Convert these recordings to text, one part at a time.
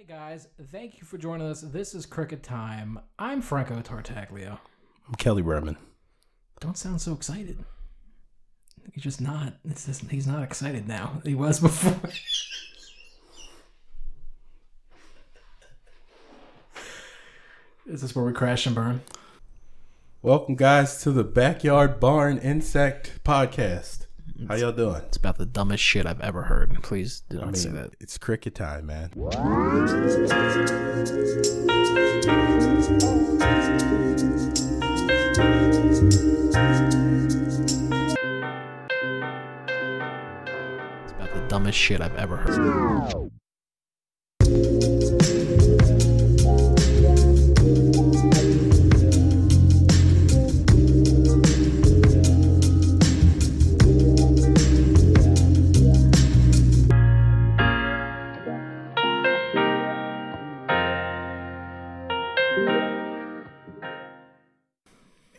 Hey guys, thank you for joining us. This is Cricket Time. I'm Franco Tartaglia. I'm Kelly Berman. Don't sound so excited. He's just not. He's not excited now. He was before. Is this where we crash and burn? Welcome, guys, to the Backyard Barn Insect Podcast. How y'all doing? It's about the dumbest shit I've ever heard. Please do not say that. It's cricket time, man. It's about the dumbest shit I've ever heard.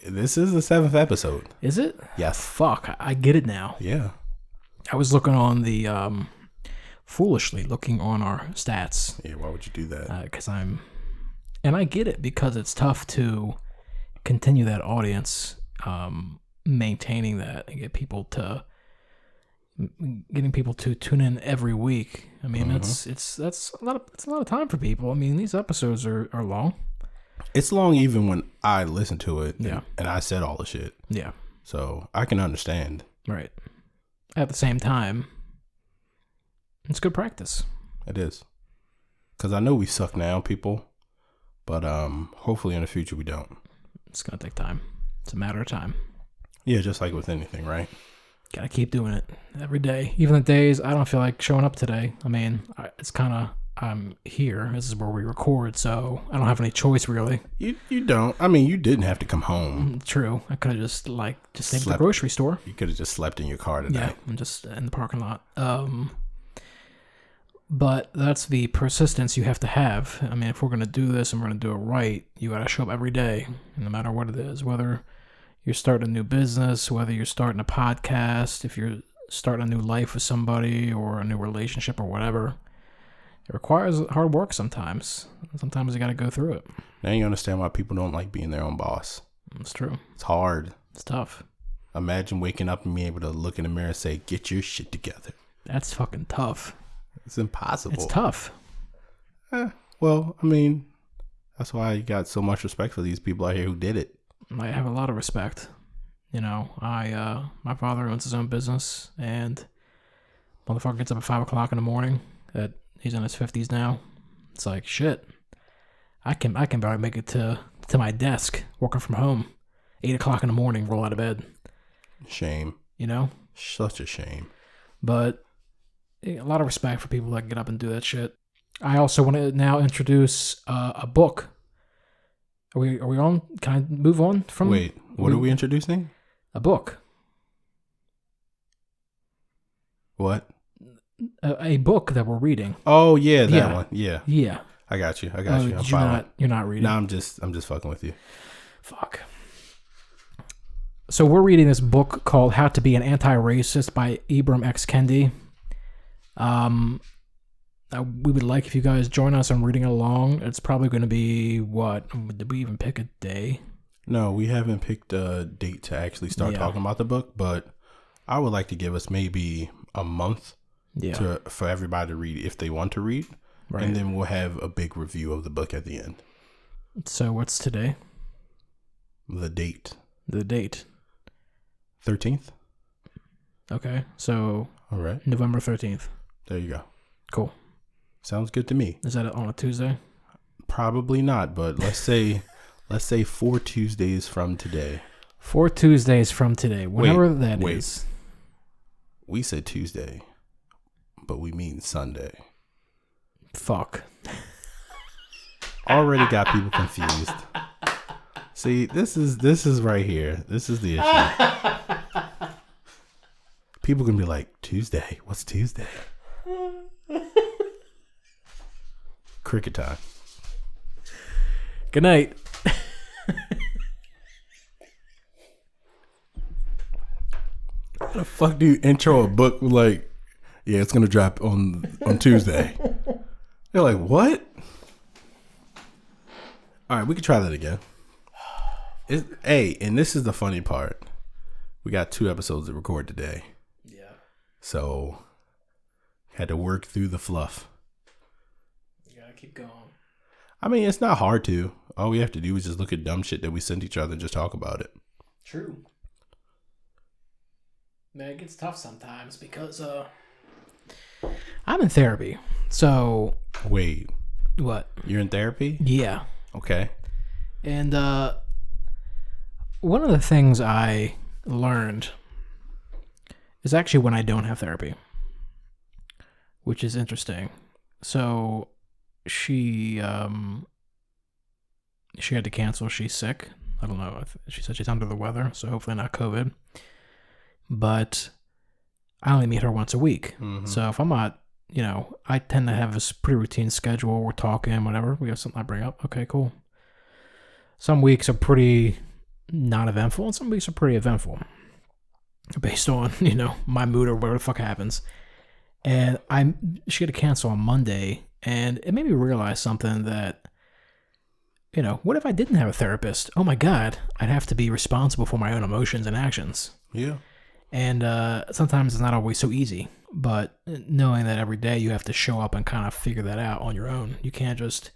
This is the 7th episode. Is it? Yes. Fuck, I get it now. Yeah. I was looking on the, foolishly looking on our stats. Yeah, why would you do that? Because and I get it, because it's tough to continue that audience, maintaining that and getting people to tune in every week. I mean, that's a lot of time for people. I mean, these episodes are long. It's long even when I listen to it Yeah. and I said all the shit. Yeah. So I can understand. Right. At the same time, it's good practice. It is. Because I know we suck now, people. But hopefully in the future we don't. It's going to take time. It's a matter of time. Yeah, just like with anything, right? Gotta keep doing it every day. Even the days I don't feel like showing up today. I mean, it's kind of, I'm here. This is where we record, so I don't have any choice, really. You don't. I mean, you didn't have to come home. True. I could have just stayed at the grocery store. You could have just slept in your car today. Yeah, and just in the parking lot. But that's the persistence you have to have. I mean, if we're going to do this and we're going to do it right, you got to show up every day, no matter what it is. Whether you're starting a new business, whether you're starting a podcast, if you're starting a new life with somebody or a new relationship or whatever. It requires hard work sometimes. Sometimes you got to go through it. Now you understand why people don't like being their own boss. It's true. It's hard. It's tough. Imagine waking up and being able to look in the mirror and say, get your shit together. That's fucking tough. It's impossible. It's tough. Well, I mean, that's why I got so much respect for these people out here who did it. I have a lot of respect. You know, my father owns his own business, and motherfucker gets up at 5 o'clock in the morning. He's in his 50s now. It's like, shit. I can barely make it to my desk working from home. 8 o'clock in the morning, roll out of bed. Shame. You know? Such a shame. But a lot of respect for people that can get up and do that shit. I also want to now introduce a book. Are we on? Can I move on from? Wait, what are we introducing? A book. What? A book that we're reading. Oh yeah, that one. Yeah. Yeah. I got you. You're not reading. No, I'm just fucking with you. Fuck. So we're reading this book called How to Be an Anti-Racist by Ibram X. Kendi. We would like if you guys join us on reading along. It's probably going to be what? Did we even pick a day? No, we haven't picked a date to actually start talking about the book, but I would like to give us maybe a month for everybody to read if they want to read. Right. And then we'll have a big review of the book at the end. So what's today? The date. 13th. Okay, so all right, November 13th. There you go. Cool. Sounds good to me. Is that on a Tuesday? Probably not, but let's say 4 Tuesdays from today. 4 Tuesdays from today, whenever that is. We said Tuesday, but we mean Sunday. Fuck. Already got people confused. See, this is right here. This is the issue. People can be like, Tuesday? What's Tuesday? Cricket time. Good night. How the fuck do you intro a book with like, yeah, it's gonna drop on Tuesday? They're like, what? All right, we can try that again. Hey, and this is the funny part. We got 2 episodes to record today. Yeah. So, had to work through the fluff. You gotta keep going. I mean, it's not hard to. All we have to do is just look at dumb shit that we sent each other and just talk about it. True. Man, it gets tough sometimes because I'm in therapy. So wait. What? You're in therapy? Yeah. Okay. And one of the things I learned is actually when I don't have therapy, which is interesting. So she had to cancel. She's sick. I don't know. She said she's under the weather, so hopefully not COVID. But I only meet her once a week. Mm-hmm. So if I'm not, I tend to have this pretty routine schedule. We're talking, whatever. We have something I bring up. Okay, cool. Some weeks are pretty non-eventful, and some weeks are pretty eventful based on, my mood or whatever the fuck happens. And she had to cancel on Monday, and it made me realize something that, what if I didn't have a therapist? Oh my God, I'd have to be responsible for my own emotions and actions. Yeah. And sometimes it's not always so easy, but knowing that every day you have to show up and kind of figure that out on your own. You can't just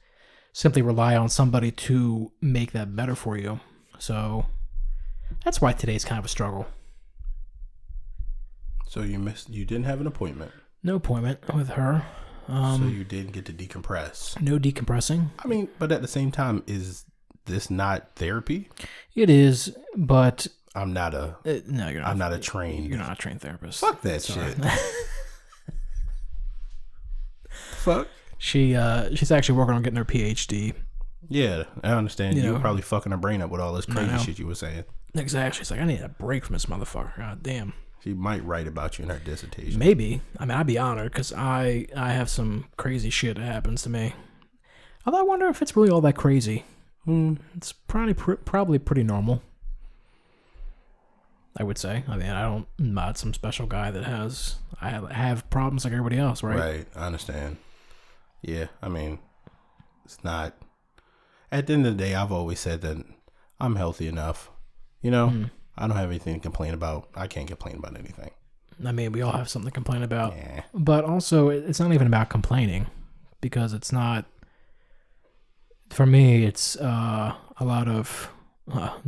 simply rely on somebody to make that better for you. So that's why today's kind of a struggle. So you didn't have an appointment? No appointment with her. So you didn't get to decompress? No decompressing. I mean, but at the same time, is this not therapy? It is, but I'm not a. No, you're not. I'm not a trained. You're not a trained therapist. Fuck that shit. Fuck. She's actually working on getting her PhD. Yeah, I understand. You were probably fucking her brain up with all this crazy shit you were saying. Exactly. She's like, I need a break from this motherfucker. God damn. She might write about you in her dissertation. Maybe. I mean, I'd be honored because I have some crazy shit that happens to me. Although I wonder if it's really all that crazy. It's probably pretty normal, I would say. I mean, I'm not some special guy that I have problems like everybody else, right? Right. I understand. Yeah. I mean, it's not. At the end of the day, I've always said that I'm healthy enough. I don't have anything to complain about. I can't complain about anything. I mean, we all have something to complain about. Yeah. But also, it's not even about complaining, because it's not. For me, it's a lot of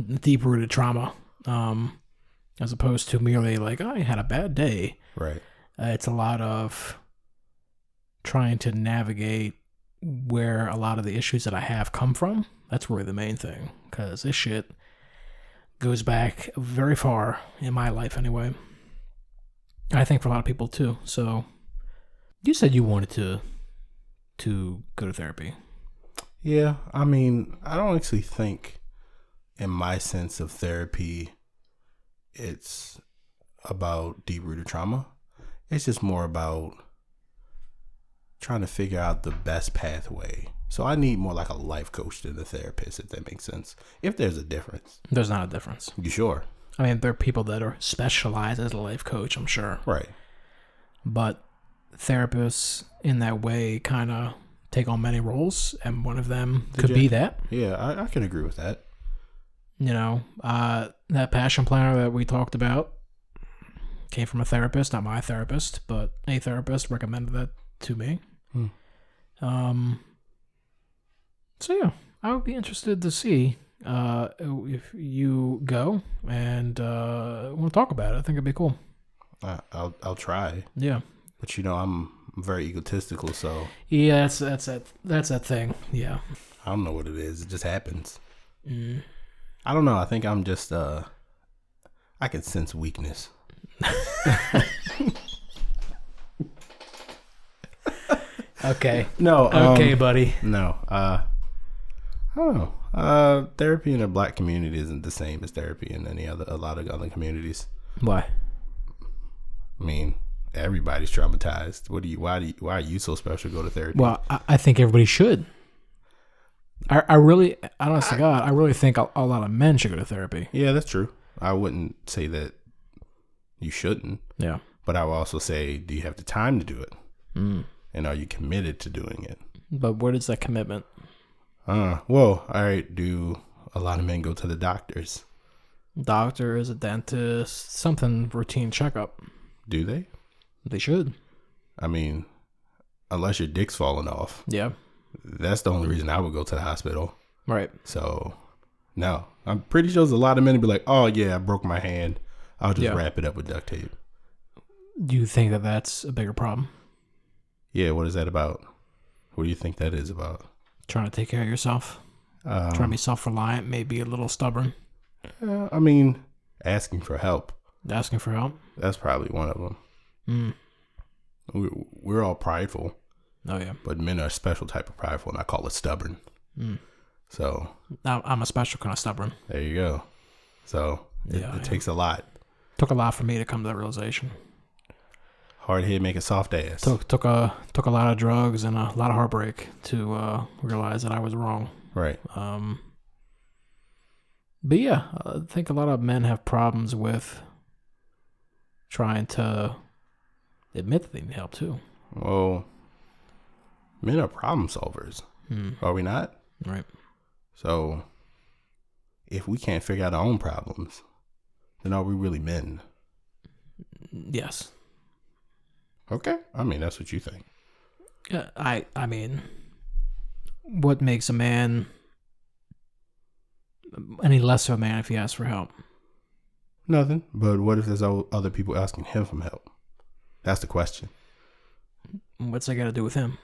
deep-rooted trauma, as opposed to merely like, I had a bad day. Right. It's a lot of trying to navigate where a lot of the issues that I have come from. That's really the main thing, because this shit goes back very far in my life anyway. I think for a lot of people too. So you said you wanted to go to therapy. Yeah, I mean, I don't actually think in my sense of therapy it's about deep-rooted trauma. It's just more about trying to figure out the best pathway. So I need more like a life coach than a therapist, if that makes sense. If there's a difference. There's not a difference. You sure? I mean, there are people that are specialized as a life coach, I'm sure. Right. But therapists in that way kind of take on many roles, and one of them could be that. Yeah, I can agree with that. That passion planner that we talked about came from a therapist, not my therapist, but a therapist recommended that to me. So yeah, I would be interested to see if you go and want to talk about it. I think it'd be cool. I'll try. Yeah, but I'm very egotistical, so yeah, that's that thing. Yeah, I don't know what it is. It just happens. I don't know. I think I'm just I can sense weakness. Okay. No. Okay, buddy. No. I don't know. Therapy in the black community isn't the same as therapy in a lot of other communities. Why? I mean, everybody's traumatized. Why are you so special to go to therapy? Well, I think everybody should. I really, honest to God, I really think a lot of men should go to therapy. Yeah, that's true. I wouldn't say that you shouldn't. Yeah. But I would also say, do you have the time to do it? And are you committed to doing it? But what is that commitment? Well, all right. Do a lot of men go to the doctors? Doctors, a dentist, something routine checkup. Do they? They should. I mean, unless your dick's falling off. Yeah. That's the only reason I would go to the hospital. Right. So, no. I'm pretty sure there's a lot of men who be like, oh, yeah, I broke my hand. I'll just wrap it up with duct tape. Do you think that that's a bigger problem? Yeah, what is that about? What do you think that is about? Trying to take care of yourself. Trying to be self-reliant, maybe a little stubborn. I mean, asking for help. Asking for help? That's probably one of them. We're all prideful. Oh, yeah. But men are a special type of prideful, and I call it stubborn. So. I'm a special kind of stubborn. There you go. So, it takes a lot. Took a lot for me to come to that realization. Hard head make a soft ass. Took a lot of drugs and a lot of heartbreak to realize that I was wrong. Right. But yeah, I think a lot of men have problems with trying to admit that they need help too. Well, men are problem solvers. Are we not? Right. So, if we can't figure out our own problems, then are we really men? Yes. Okay. I mean, that's what you think. I mean, what makes a man any less of a man if he asks for help? Nothing. But what if there's other people asking him for help? That's the question. What's that got to do with him?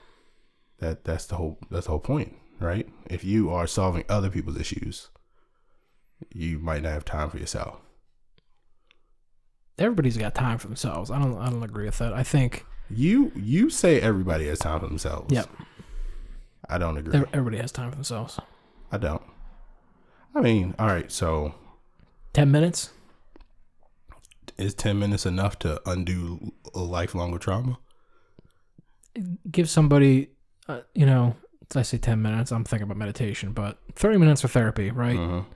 That's the whole point, right? If you are solving other people's issues, you might not have time for yourself. Everybody's got time for themselves. I don't agree with that. I think you say everybody has time for themselves. Yep. I don't agree. Everybody has time for themselves. I don't. I mean, all right, so 10 minutes? Is 10 minutes enough to undo a lifelong trauma? Give somebody, I say 10 minutes, I'm thinking about meditation, but 30 minutes for therapy, right? Mm-hmm.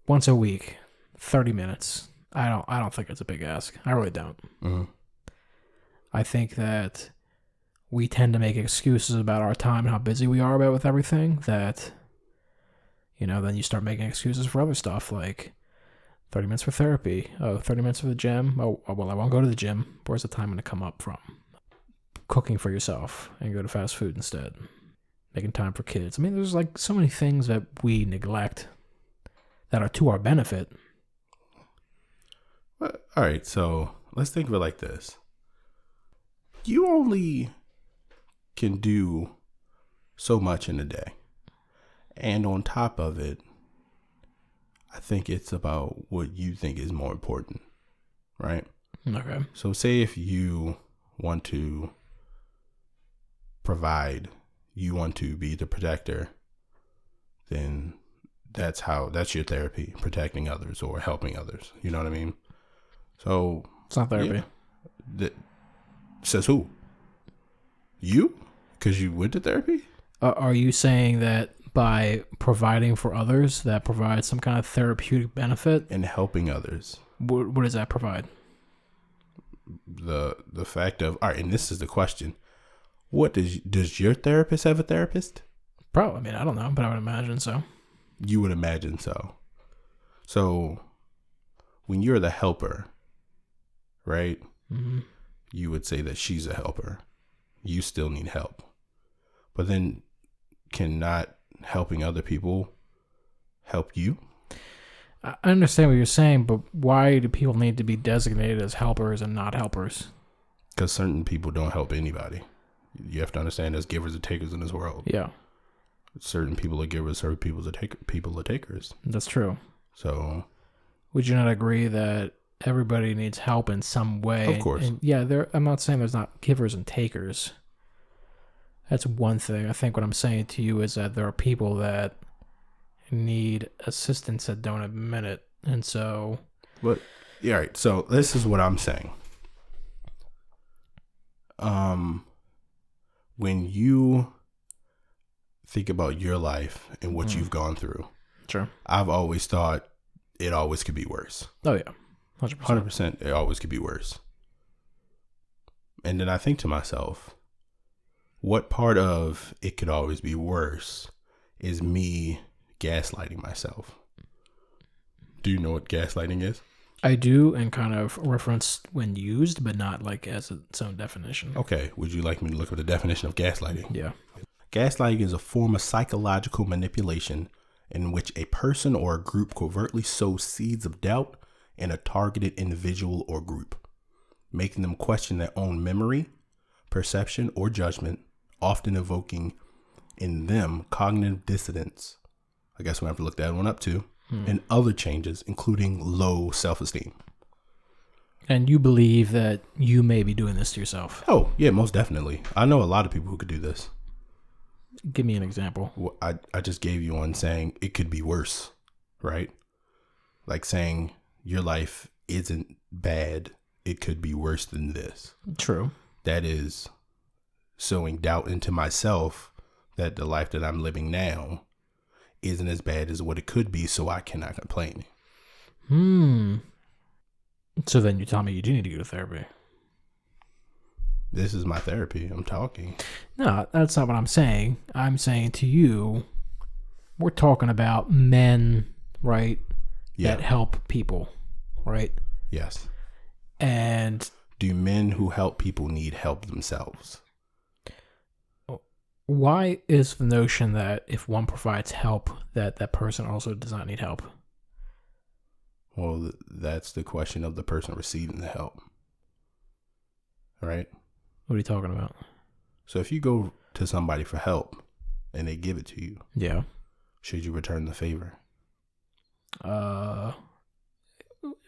Once a week, 30 minutes. I don't think it's a big ask. I really don't. Mm-hmm. I think that we tend to make excuses about our time and how busy we are with everything that, then you start making excuses for other stuff like 30 minutes for therapy. 30 minutes for the gym. Oh, well, I won't go to the gym. Where's the time going to come up from? Cooking for yourself and go to fast food instead. Making time for kids. I mean, there's like so many things that we neglect that are to our benefit. All right, so let's think of it like this. You only can do so much in a day. And on top of it, I think it's about what you think is more important, right? Okay. So say if you want to provide, you want to be the protector, then that's your therapy, protecting others or helping others. You know what I mean? So it's not therapy. Yeah. Says who? You? Because you went to therapy? Are you saying that by providing for others, that provides some kind of therapeutic benefit? And helping others. What does that provide? The fact of, all right, and this is the question. What does your therapist have a therapist? Probably. I mean, I don't know, but I would imagine so. You would imagine so. So when you're the helper, right? Mm-hmm. You would say that she's a helper. You still need help. But then cannot helping other people help you? I understand what you're saying, but why do people need to be designated as helpers and not helpers? Because certain people don't help anybody. You have to understand there's givers and takers in this world. Yeah. Certain people are givers, certain people are takers. That's true. So would you not agree that everybody needs help in some way? Of course. And yeah, I'm not saying there's not givers and takers. That's one thing. I think what I'm saying to you is that there are people that need assistance that don't admit it. And so... But, yeah, all right. So this is what I'm saying. When you think about your life and what you've gone through, sure, I've always thought it always could be worse. Oh, yeah. 100%. 100%. It always could be worse. And then I think to myself, what part of it could always be worse is me gaslighting myself. Do you know what gaslighting is? I do, and kind of referenced when used, but not like as its own definition. Okay. Would you like me to look up the definition of gaslighting? Yeah. Gaslighting is a form of psychological manipulation in which a person or a group covertly sows seeds of doubt in a targeted individual or group, making them question their own memory, perception, or judgment, often evoking in them cognitive dissonance. I guess we have to look that one up too. And other changes, including low self-esteem. And you believe that you may be doing this to yourself? Oh, yeah, most definitely. I know a lot of people who could do this. Give me an example. Well, I just gave you one saying it could be worse, right? Like saying your life isn't bad. It could be worse than this. True. That is sowing doubt into myself that the life that I'm living now isn't as bad as what it could be, so I cannot complain. So then you tell me you do need to go to therapy. This is my therapy. I'm talking. No, that's not what I'm saying. I'm saying to you, we're talking about men, right? Yeah. That help people, right? Yes. And do men who help people need help themselves? Why is the notion that if one provides help, that person also does not need help? Well, that's the question of the person receiving the help. Right? What are you talking about? So if you go to somebody for help and they give it to you, yeah, should you return the favor? I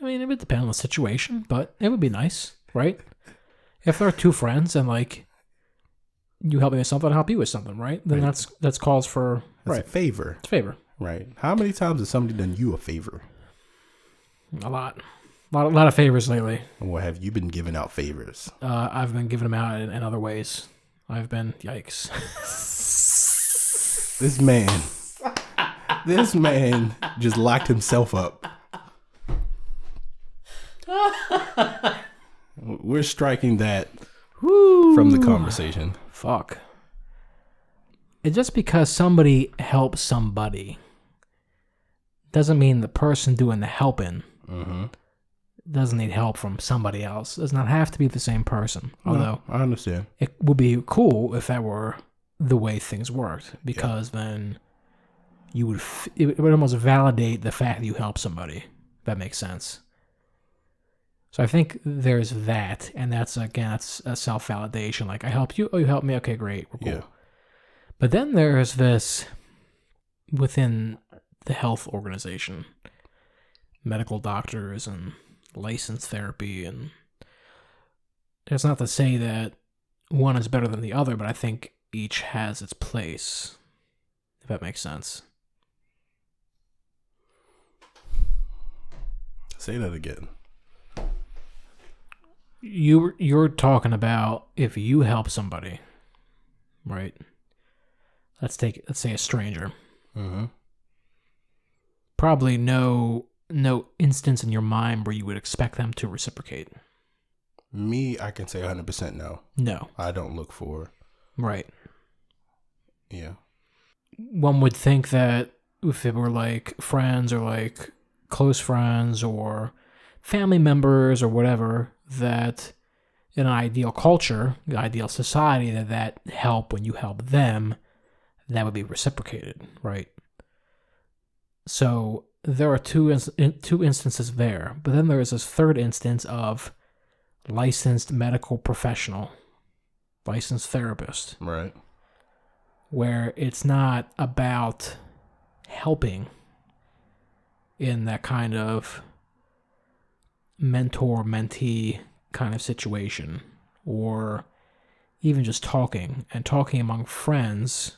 mean, it would depend on the situation, but it would be nice, right? If there are two friends and like, you help me with something, I'll help you with something, right? Then right. that's calls for a favor. It's a favor. Right. How many times has somebody done you a favor? A lot of favors lately. Or have you been giving out favors? I've been giving them out in other ways. I've been, yikes. This man just locked himself up. We're striking that from the conversation. Fuck. It's just because somebody helps somebody doesn't mean the person doing the helping doesn't need help from somebody else. It does not have to be the same person. Although I understand. It would be cool if that were the way things worked, because then you would it would almost validate the fact that you help somebody. If that makes sense. So I think there's that, and that's a self-validation. Like, I helped you, oh, you helped me, okay, great, we're cool. Yeah. But then there's this within the health organization, medical doctors and licensed therapy, and it's not to say that one is better than the other, but I think each has its place, if that makes sense. Say that again. You're talking about if you help somebody, right? Let's say a stranger. Mm-hmm. Probably no instance in your mind where you would expect them to reciprocate. Me, I can say 100% no. No. I don't look for. Right. Yeah. One would think that if it were like friends or like close friends or family members or whatever, that in an ideal culture, the ideal society, that help, when you help them, that would be reciprocated, right? So there are two instances there, but then there is this third instance of licensed medical professional, licensed therapist, right? Where it's not about helping in that kind of mentor-mentee kind of situation, or even just talking among friends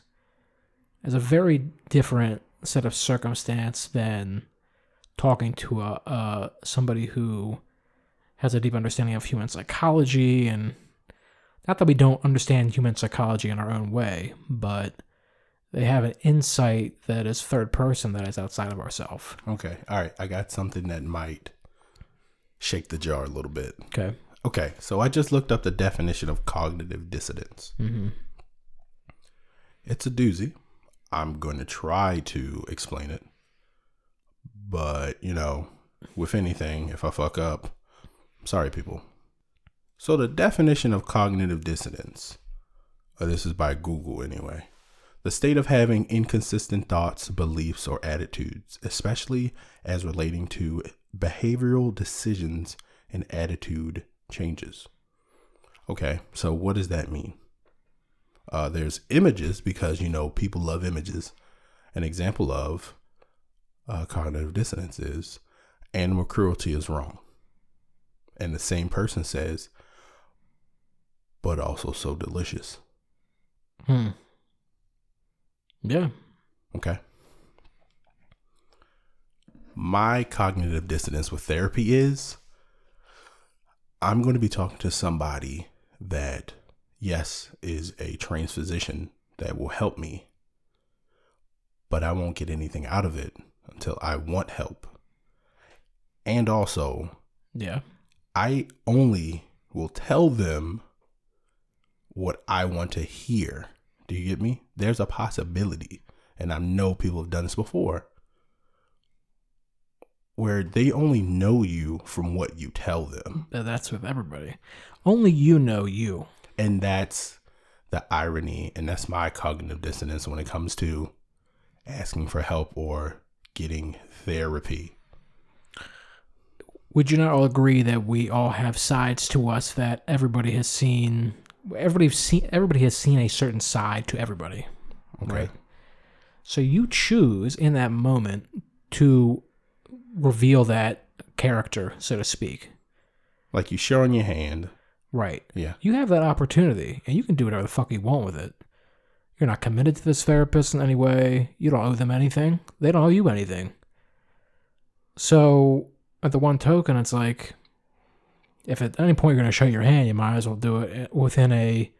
is a very different set of circumstance than talking to somebody who has a deep understanding of human psychology. And not that we don't understand human psychology in our own way, but they have an insight that is third person, that is outside of ourselves. Okay. All right. I got something that might shake the jar a little bit. Okay. So I just looked up the definition of cognitive dissonance. Mm-hmm. It's a doozy. I'm going to try to explain it. But, with anything, if I fuck up, I'm sorry, people. So the definition of cognitive dissonance, this is by Google anyway, the state of having inconsistent thoughts, beliefs, or attitudes, especially as relating to behavioral decisions and attitude changes. Okay, so what does that mean? There's images because, people love images. An example of cognitive dissonance is animal cruelty is wrong. And the same person says, but also so delicious. Yeah. Okay. My cognitive dissonance with therapy is I'm going to be talking to somebody that, yes, is a trained physician that will help me, but I won't get anything out of it until I want help. And also, I only will tell them what I want to hear. Do you get me? There's a possibility, and I know people have done this before, where they only know you from what you tell them. That's with everybody. Only you know you. And that's the irony, and that's my cognitive dissonance when it comes to asking for help or getting therapy. Would you not all agree that we all have sides to us that everybody has seen? Everybody has seen a certain side to everybody. Okay. Right? So you choose in that moment to reveal that character, so to speak. Like you showing your hand. Right. Yeah. You have that opportunity, and you can do whatever the fuck you want with it. You're not committed to this therapist in any way. You don't owe them anything. They don't owe you anything. So, at the one token, it's like, if at any point you're going to show your hand, you might as well do it within a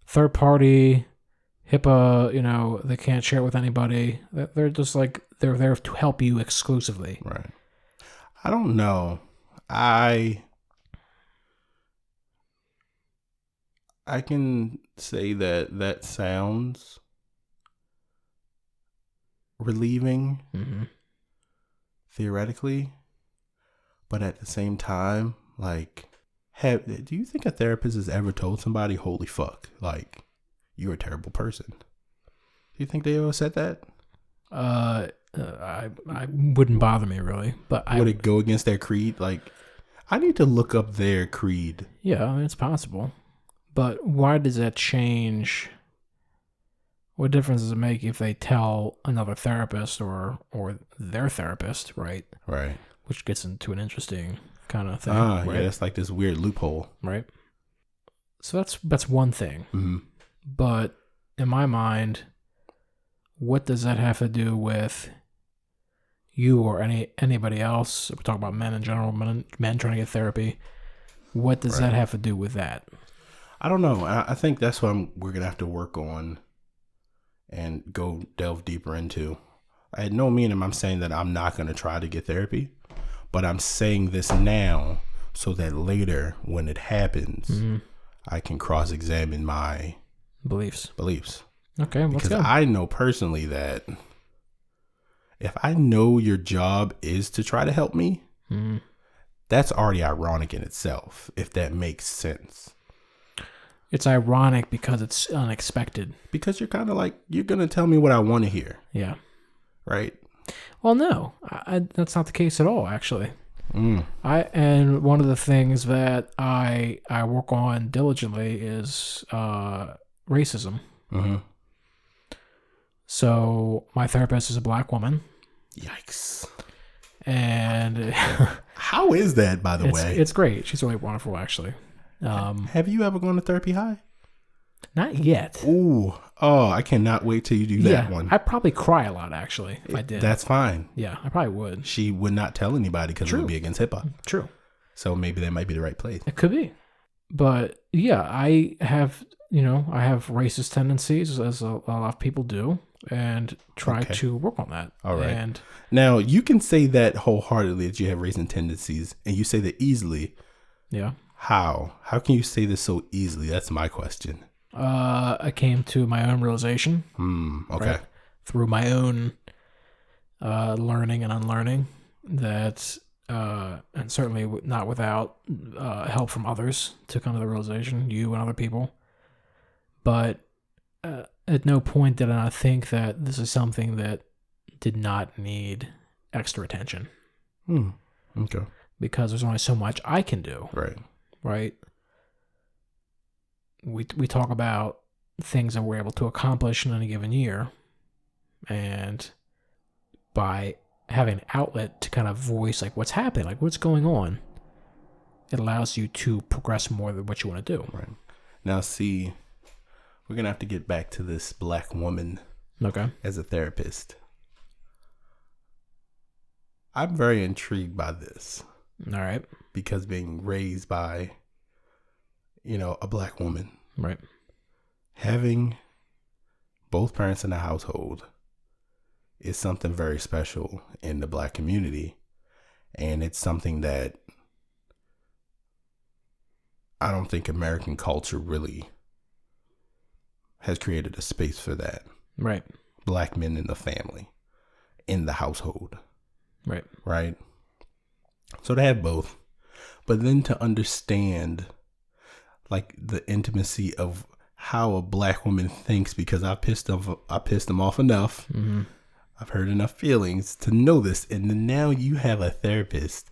third party, HIPAA, they can't share it with anybody. They're just like, they're there to help you exclusively. Right. I don't know. I can say that sounds relieving, theoretically, but at the same time, like, do you think a therapist has ever told somebody, holy fuck, like, you're a terrible person? Do you think they ever said that? I wouldn't bother me, really. But would it go against their creed? Like, I need to look up their creed. Yeah, I mean, it's possible. But why does that change? What difference does it make if they tell another therapist or their therapist, right? Right. Which gets into an interesting kind of thing. Right? Yeah, that's like this weird loophole. Right. So that's one thing. Mm-hmm. But in my mind, what does that have to do with you or anybody else? We're talking about men in general, men trying to get therapy. What does that have to do with that? I don't know. I think that's what we're going to have to work on and go delve deeper into. I had no meaning I'm saying that I'm not going to try to get therapy, but I'm saying this now so that later when it happens, I can cross-examine my beliefs. Okay, let's because go. I know personally that if I know your job is to try to help me, that's already ironic in itself, if that makes sense. It's ironic because it's unexpected. Because you're kind of like, you're going to tell me what I want to hear. Yeah. Right? Well, no, that's not the case at all, actually. And one of the things that I work on diligently is racism. Mm-hmm. So my therapist is a black woman. Yikes. And how is that, by the way? It's great. She's really wonderful, actually. Have you ever gone to Therapy High? Not yet. Ooh. Oh, I cannot wait till you do that one. I'd probably cry a lot, actually, if I did. That's fine. Yeah, I probably would. She would not tell anybody because it would be against HIPAA. True. So maybe that might be the right place. It could be. But yeah, I have racist tendencies, as a lot of people do, and try to work on that. All right. And now, you can say that wholeheartedly that you have racist tendencies, and you say that easily. Yeah. How? How can you say this so easily? That's my question. I came to my own realization. Okay. Right, through my own learning and unlearning that, and certainly not without help from others to come to the realization, you and other people. But at no point did I think that this is something that did not need extra attention. Okay. Because there's only so much I can do. Right. Right? We talk about things that we're able to accomplish in any given year. And by having an outlet to kind of voice like what's happening, like what's going on, it allows you to progress more than what you want to do. Right. Now, see, we're going to have to get back to this black woman as a therapist. I'm very intrigued by this. All right. Because being raised by, a black woman. Right. Having both parents in the household is something very special in the black community. And it's something that I don't think American culture really has created a space for that. Right. Black men in the family, in the household. Right. Right. So to have both, but then to understand like the intimacy of how a black woman thinks, because I pissed them off enough. Mm-hmm. I've heard enough feelings to know this. And then now you have a therapist.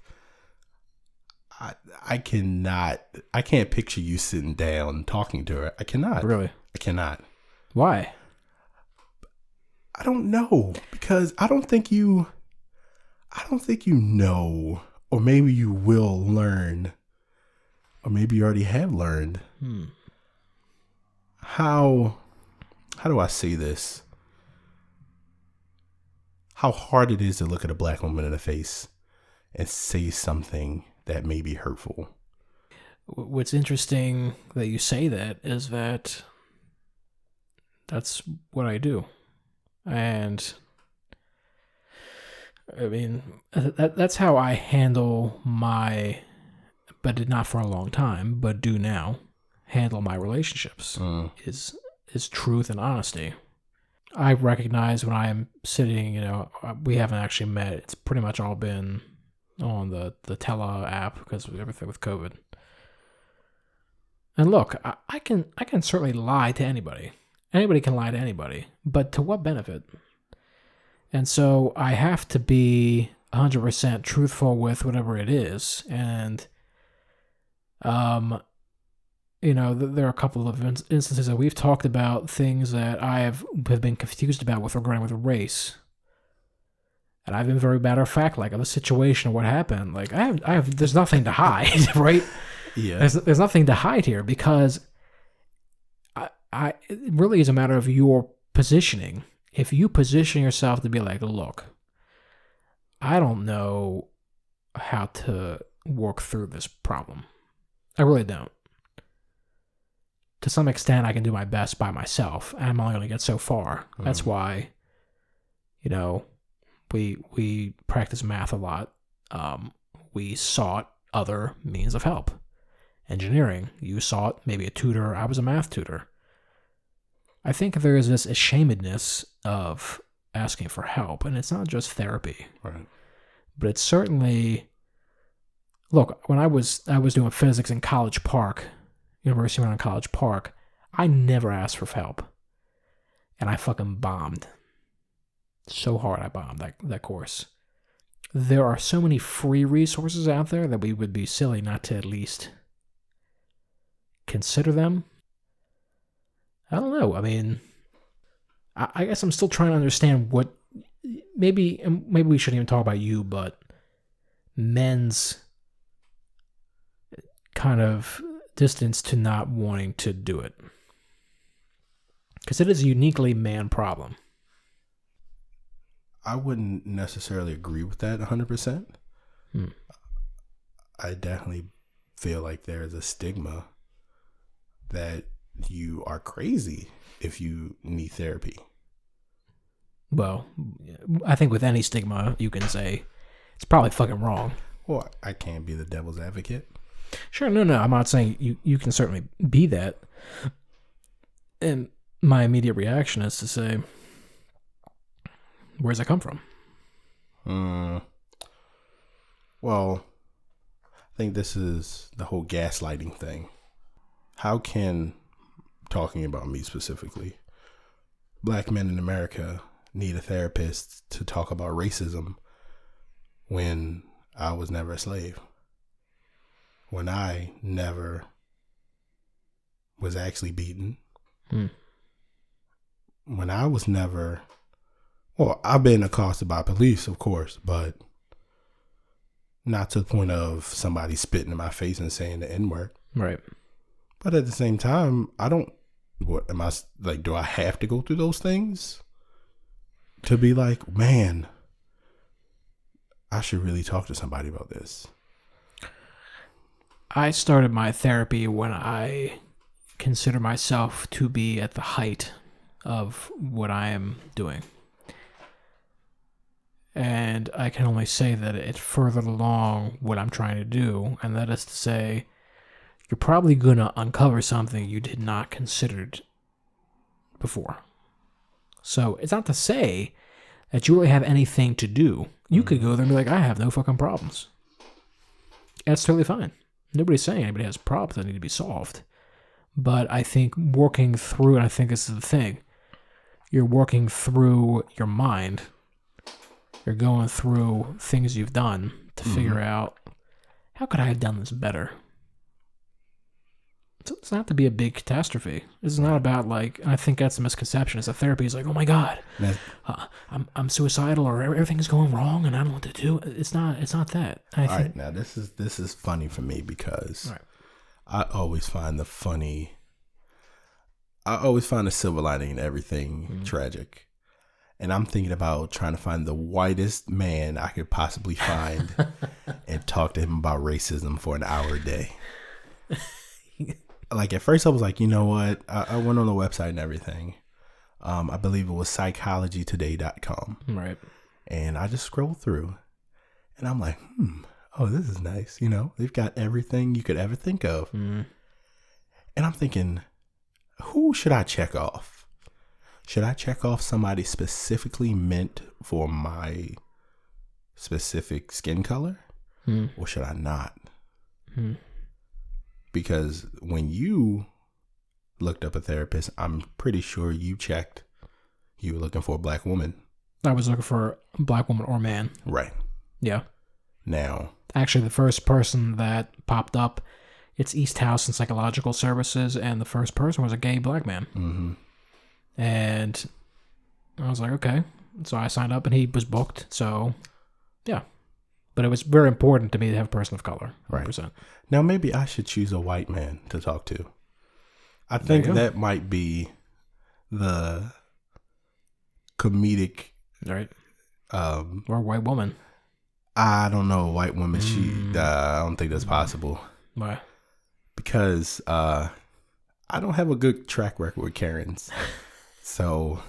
I can't picture you sitting down talking to her. I cannot. Really? I cannot. Why? I don't know, because I don't think you know, or maybe you will learn, or maybe you already have learned how do I say this? How hard it is to look at a black woman in the face and say something that may be hurtful. What's interesting that you say that is that that's what I do. And I mean, that's how I handle but did not for a long time, but do now, handle my relationships is truth and honesty. I recognize when I am sitting, we haven't actually met. It's pretty much all been on the Tele app because of everything with COVID. And look, I can certainly lie to anybody. Anybody can lie to anybody, but to what benefit? And so I have to be 100% truthful with whatever it is. And, there are a couple of instances that we've talked about things that I have been confused about with regarding with race. And I've been very matter of fact, like of the situation, what happened. Like there's nothing to hide, right? Yeah. There's nothing to hide here because it really is a matter of your positioning. If you position yourself to be like, look, I don't know how to work through this problem. I really don't. To some extent, I can do my best by myself. And I'm only going to get so far. That's why, we practice math a lot. We sought other means of help. Engineering, you sought maybe a tutor. I was a math tutor. I think there is this ashamedness of asking for help, and it's not just therapy, right? But it's certainly. Look, when I was doing physics in College Park, University of Maryland College Park, I never asked for help, and I fucking bombed. So hard, I bombed that course. There are so many free resources out there that we would be silly not to at least consider them. I don't know. I mean, I guess I'm still trying to understand what maybe we shouldn't even talk about you, but men's kind of distance to not wanting to do it. Because it is a uniquely man problem. I wouldn't necessarily agree with that 100%. I definitely feel like there is a stigma that you are crazy if you need therapy. Well, I think with any stigma, you can say it's probably fucking wrong. Well, I can't be the devil's advocate. Sure, no, I'm not saying you can certainly be that. And my immediate reaction is to say, where's that come from? Well, I think this is the whole gaslighting thing. How can, talking about me specifically, black men in America need a therapist to talk about racism when I was never a slave? When I never was actually beaten? When I was never, well, I've been accosted by police, of course, but not to the point of somebody spitting in my face and saying the N-word. Right. But at the same time, I don't, what am I, like, do I have to go through those things to be like, man, I should really talk to somebody about this? I started my therapy when I consider myself to be at the height of what I am doing. And I can only say that it furthered along what I'm trying to do, and that is to say, you're probably going to uncover something you did not consider before. So it's not to say that you really have anything to do. You could go there and be like, I have no fucking problems. That's totally fine. Nobody's saying anybody has problems that need to be solved. But I think working through, and I think this is the thing, you're working through your mind. You're going through things you've done to figure out, how could I have done this better? It's not to be a big catastrophe. This is not about, like, and I think that's the misconception, is that therapy is like, oh my God, I'm suicidal, or everything's going wrong and I don't know what to do. It's not that. All right, now this is funny for me because I always find the silver lining in everything tragic. And I'm thinking about trying to find the whitest man I could possibly find and talk to him about racism for an hour a day. Like, at first I was like, you know what? I went on the website and everything. I believe it was psychologytoday.com. Right. And I just scrolled through and I'm like, oh, this is nice. You know, they've got everything you could ever think of. And I'm thinking, who should I check off? Should I check off somebody specifically meant for my specific skin color? Or should I not? Because when you looked up a therapist, I'm pretty sure you checked, you were looking for a black woman. I was looking for a black woman or man. Right. Yeah. Now, actually, the first person that popped up, it's East House and Psychological Services, and the first person was a gay black man. And I was like, okay. So I signed up and he was booked. So, yeah. But it was very important to me to have a person of color. 100%. Right. Now, maybe I should choose a white man to talk to. I think that might be the comedic. Right. Or a white woman. I don't know. A white woman, I don't think that's possible. Why? Because I don't have a good track record with Karens. So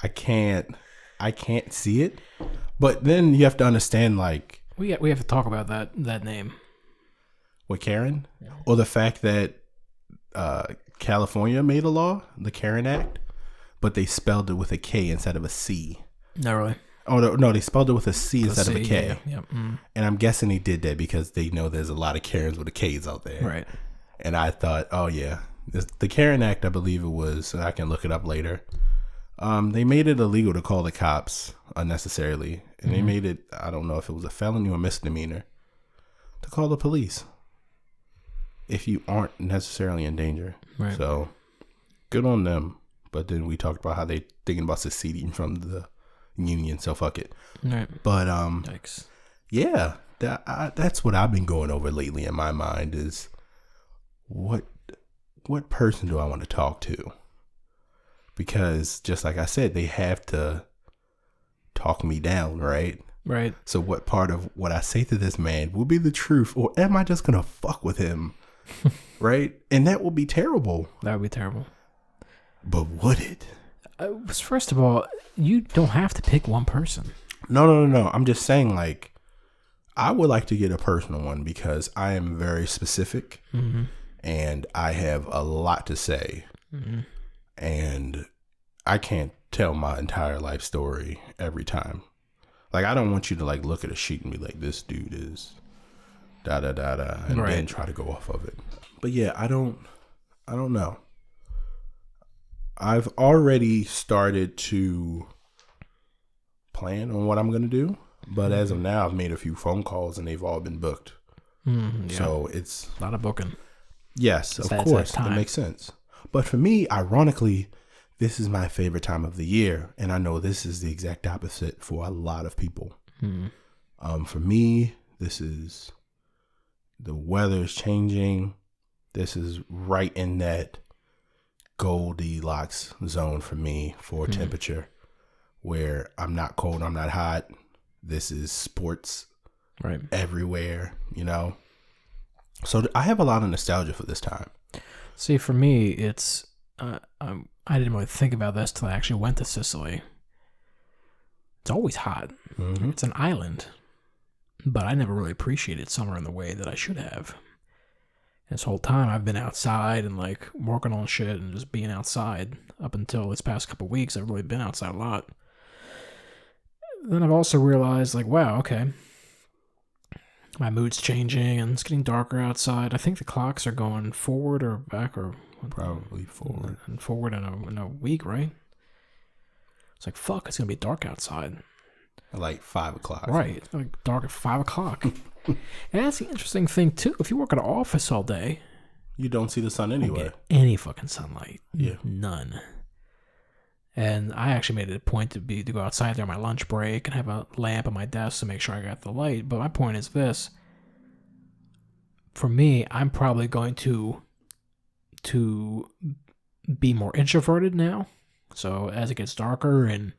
I can't see it. But then you have to understand, like, we have to talk about that name. What, Karen? Yeah. Or the fact that California made a law, the Karen Act, but they spelled it with a K instead of a C. No, really? Oh, no, they spelled it with a C instead of a K. Yeah. And I'm guessing they did that because they know there's a lot of Karens with the K's out there. Right. And I thought, oh, yeah. The Karen Act, I believe it was, and I can look it up later. They made it illegal to call the cops unnecessarily. And they made it, I don't know if it was a felony or misdemeanor, to call the police if you aren't necessarily in danger. Right. So, good on them. But then we talked about how they thinking about seceding from the union, so fuck it. Right. But, Yikes. Yeah, that's what I've been going over lately in my mind is what person do I want to talk to? Because just like I said, they have to talk me down, right? Right. So what part of what I say to this man will be the truth, or am I just going to fuck with him? Right? And that would be terrible. That would be terrible. But would it? First of all, you don't have to pick one person. No. I'm just saying, like, I would like to get a personal one because I am very specific and I have a lot to say. Mm-hmm. And I can't tell my entire life story every time. Like, I don't want you to like look at a sheet and be like, this dude is da da da da, and then try to go off of it. But yeah, I don't know. I've already started to plan on what I'm going to do, but as of now, I've made a few phone calls and they've all been booked. Yeah. So it's a lot of booking. Yes, of course, that makes sense. But for me, ironically, this is my favorite time of the year, and I know this is the exact opposite for a lot of people. For me, this is the weather's changing. This is right in that Goldilocks zone for me for temperature, where I'm not cold, I'm not hot. This is sports everywhere, you know. So I have a lot of nostalgia for this time. See, for me, it's I didn't really think about this till I actually went to Sicily. It's always hot. Mm-hmm. It's an island, but I never really appreciated summer in the way that I should have. This whole time I've been outside and like working on shit and just being outside up until this past couple weeks. I've really been outside a lot. Then I've also realized like, wow, okay, my mood's changing and it's getting darker outside. I think the clocks are going forward or back or probably forward. And forward in a week, right? It's like, fuck, it's going to be dark outside. Like 5 o'clock. Right. It's like dark at 5 o'clock. And that's the interesting thing, too. If you work at an office all day, you don't see the sun anyway. You don't get any fucking sunlight. Yeah. None. And I actually made it a point to go outside during my lunch break and have a lamp on my desk to make sure I got the light. But my point is this. For me, I'm probably going to be more introverted now. So as it gets darker and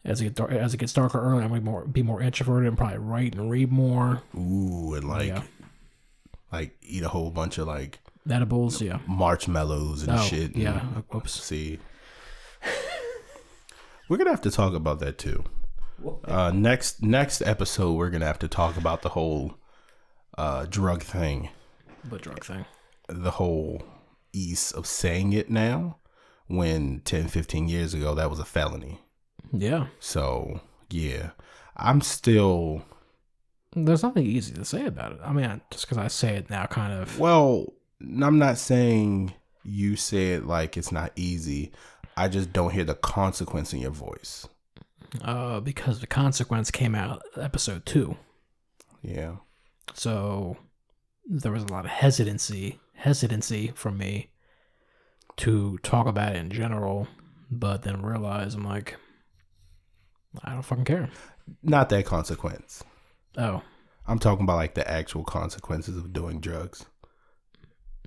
as it gets darker early, I'm going to be more introverted and probably write and read more. Ooh, and like eat a whole bunch of like edibles, marshmallows and shit. Yeah. Oops. See. We're gonna have to talk about that too. Next episode, we're gonna have to talk about the whole drug thing. What drug thing? The whole ease of saying it now, when 10, 15 years ago that was a felony. Yeah. So yeah, I'm still. There's nothing easy to say about it. I mean, just because I say it now, kind of. Well, I'm not saying you say it like it's not easy. I just don't hear the consequence in your voice. Because the consequence came out episode 2. Yeah. So there was a lot of hesitancy from me to talk about it in general, but then realize I'm like, I don't fucking care. Not that consequence. Oh. I'm talking about like the actual consequences of doing drugs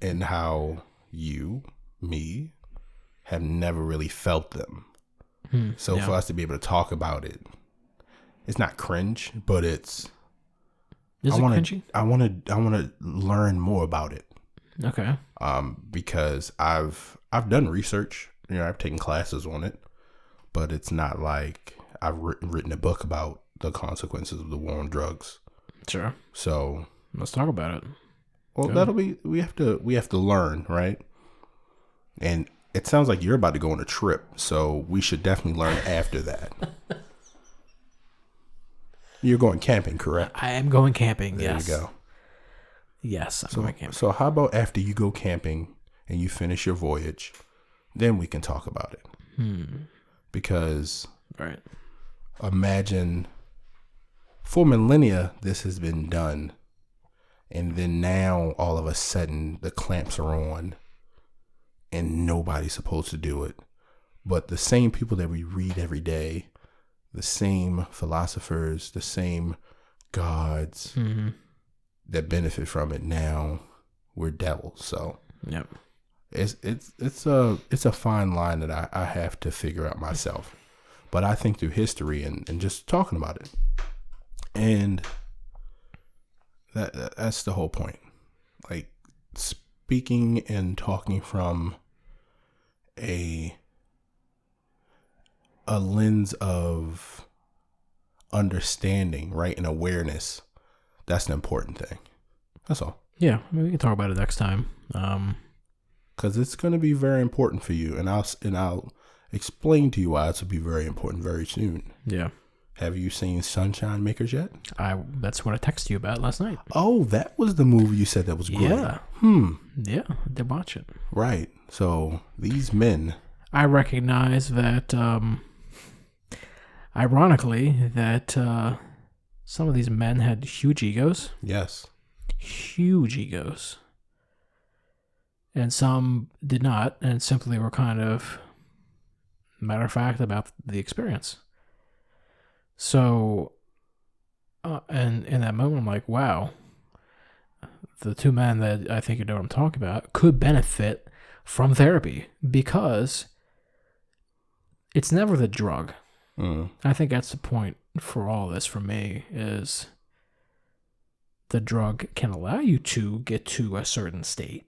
and how you, me, have never really felt them. So for us to be able to talk about it, it's not cringe, but it's. Is it cringy? I want to learn more about it. Okay. Because I've done research. You know, I've taken classes on it, but it's not like I've written a book about the consequences of the war on drugs. Sure. So let's talk about it. Well, we have to learn, right? And it sounds like you're about to go on a trip, so we should definitely learn after that. You're going camping, correct? I am going camping, yes. There you go. Yes, I'm going camping. So how about after you go camping and you finish your voyage, then we can talk about it. Because imagine for millennia this has been done, and then now all of a sudden the clamps are on and nobody's supposed to do it. But the same people that we read every day, the same philosophers, the same gods that benefit from it, now we're devils. So yep. It's a fine line that I have to figure out myself. But I think through history and just talking about it. And that's the whole point. Like speaking and talking from a lens of understanding, right? And awareness. That's an important thing. That's all. Yeah, we can talk about it next time. because it's going to be very important for you, and I'll explain to you why it's will be very important very soon. Yeah. Have you seen Sunshine Makers yet? That's what I texted you about last night. Oh, that was the movie you said that was great. Yeah. Yeah, I did watch it. Right. So these men. I recognize that, ironically, that some of these men had huge egos. Yes. Huge egos. And some did not, and simply were kind of matter of fact about the experience. So, and in that moment, I'm like, wow, the two men that I think you know what I'm talking about could benefit from therapy, because it's never the drug. I think that's the point for all this for me, is the drug can allow you to get to a certain state,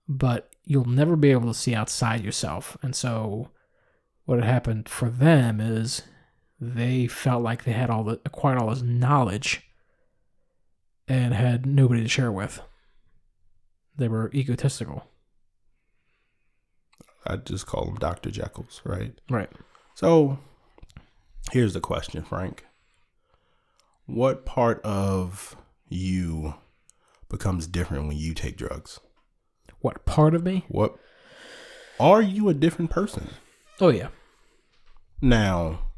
but you'll never be able to see outside yourself. And so what had happened for them is they felt like they had acquired all this knowledge and had nobody to share with. They were egotistical. I just call them Dr. Jekylls, right? Right. So here's the question, Frank. What part of you becomes different when you take drugs? What part of me? What are you a different person? Oh, yeah. Now,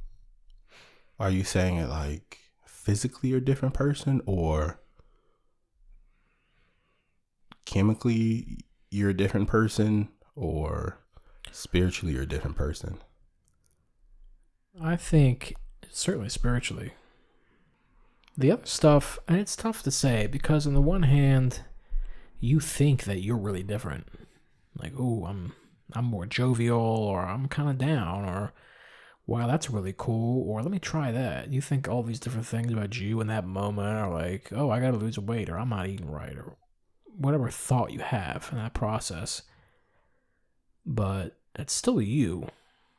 are you saying it like physically you're a different person, or chemically you're a different person, or spiritually you're a different person? I think certainly spiritually. The other stuff, and it's tough to say, because on the one hand, you think that you're really different. Like, oh, I'm more jovial, or I'm kind of down, or wow, that's really cool, or let me try that. You think all these different things about you in that moment are like, oh, I gotta lose weight, or I'm not eating right, or whatever thought you have in that process. But it's still you.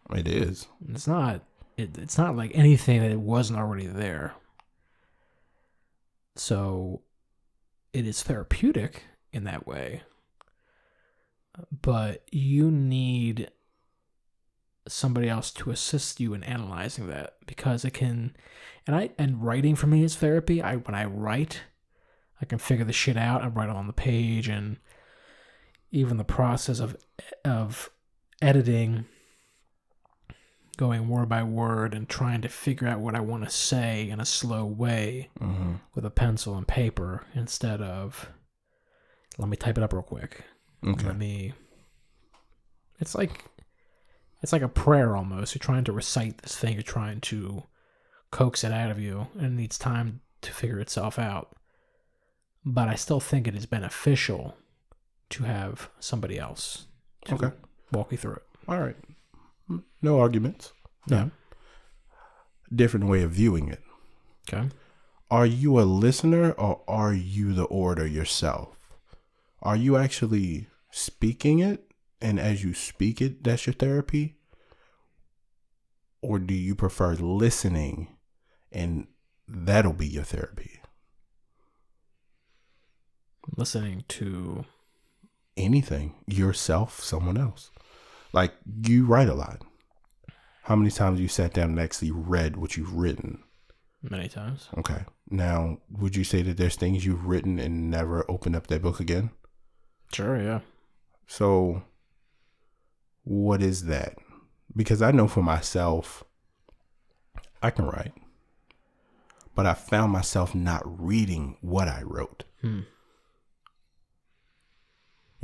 It is. It's not like anything that it wasn't already there. So it is therapeutic in that way. But you need somebody else to assist you in analyzing that, because it can, and writing for me is therapy. When I write, I can figure the shit out and write it on the page, and even the process of editing, going word by word and trying to figure out what I want to say in a slow way with a pencil and paper, instead of, let me type it up real quick. Okay. It's like a prayer almost. You're trying to recite this thing. You're trying to coax it out of you, and it needs time to figure itself out. But I still think it is beneficial to have somebody else to walk you through it. All right. No arguments. Yeah. Different way of viewing it. Okay. Are you a listener, or are you the orator yourself? Are you actually speaking it, and as you speak it, that's your therapy? Or do you prefer listening, and that'll be your therapy? Listening to anything, yourself, someone else. Like, you write a lot. How many times you sat down and actually read what you've written? Many times. Okay. Now, would you say that there's things you've written and never opened up that book again? Sure, yeah. So, what is that? Because I know for myself, I can write, but I found myself not reading what I wrote. You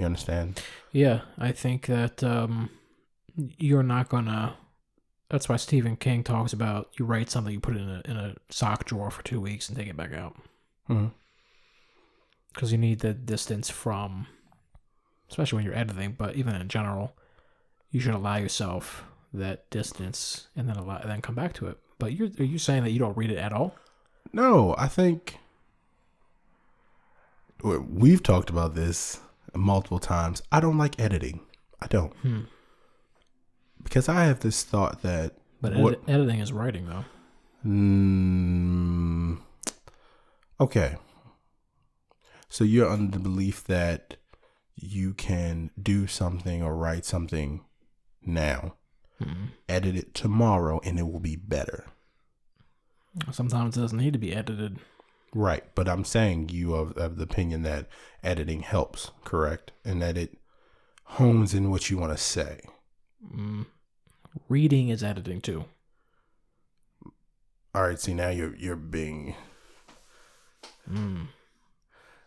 understand? Yeah, I think that you're not gonna. That's why Stephen King talks about, you write something, you put it in a sock drawer for 2 weeks and take it back out. Because you need the distance from, especially when you're editing, but even in general, you should allow yourself that distance and then come back to it. But are you saying that you don't read it at all? No, I think we've talked about this multiple times. I don't like editing. I don't. Because I have this thought that... But editing is writing, though. Okay. So you're under the belief that you can do something or write something now, edit it tomorrow, and it will be better. Sometimes it doesn't need to be edited. Right, but I'm saying you have the opinion that editing helps, correct? And that it hones in what you want to say. Reading is editing too. All right, see, now you're being...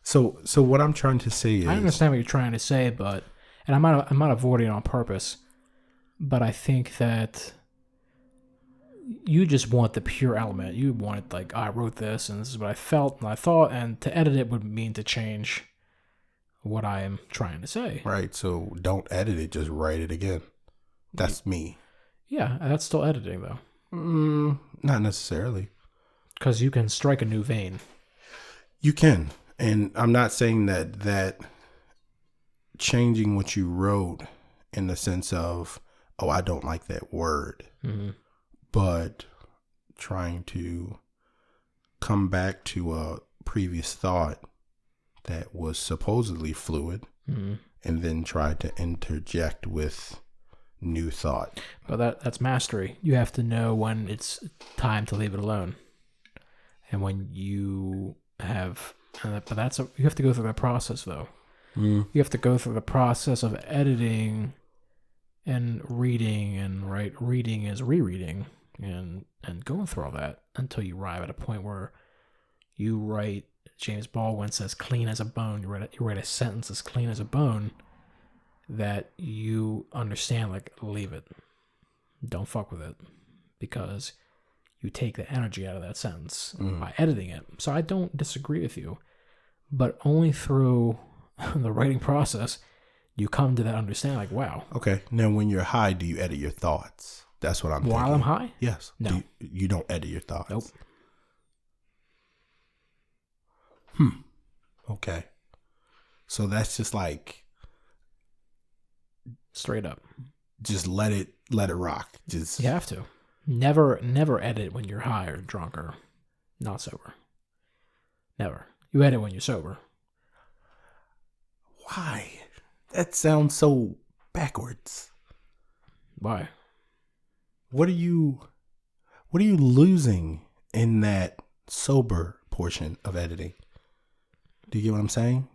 So what I'm trying to say is... I understand what you're trying to say, but... And I'm not avoiding it on purpose, but I think that you just want the pure element. You want it like, I wrote this, and this is what I felt and I thought, and to edit it would mean to change what I am trying to say. Right, so don't edit it, just write it again. That's me. Yeah, that's still editing, though. Not necessarily. Because you can strike a new vein. You can. And I'm not saying that changing what you wrote in the sense of, oh, I don't like that word. But trying to come back to a previous thought that was supposedly fluid and then try to interject with new thought. But that's mastery. You have to know when it's time to leave it alone. And when you have... you have to go through that process, though. You have to go through the process of editing and reading, and reading is rereading, and going through all that until you arrive at a point where you write. James Baldwin says, "Clean as a bone." You write a sentence as clean as a bone that you understand. Like, leave it, don't fuck with it, because you take the energy out of that sentence by editing it. So I don't disagree with you, but only through the writing process you come to that understanding. Like, wow. Okay. Now, when you're high, do you edit your thoughts? That's what I'm thinking. While I'm high? Yes. No. You don't edit your thoughts? Nope. Okay. So that's just like... Straight up. Just let it rock. Just... You have to. Never edit when you're high or drunk or not sober. Never. You edit when you're sober. Why? That sounds so backwards. Why? What are you losing in that sober portion of editing? Do you get what I'm saying?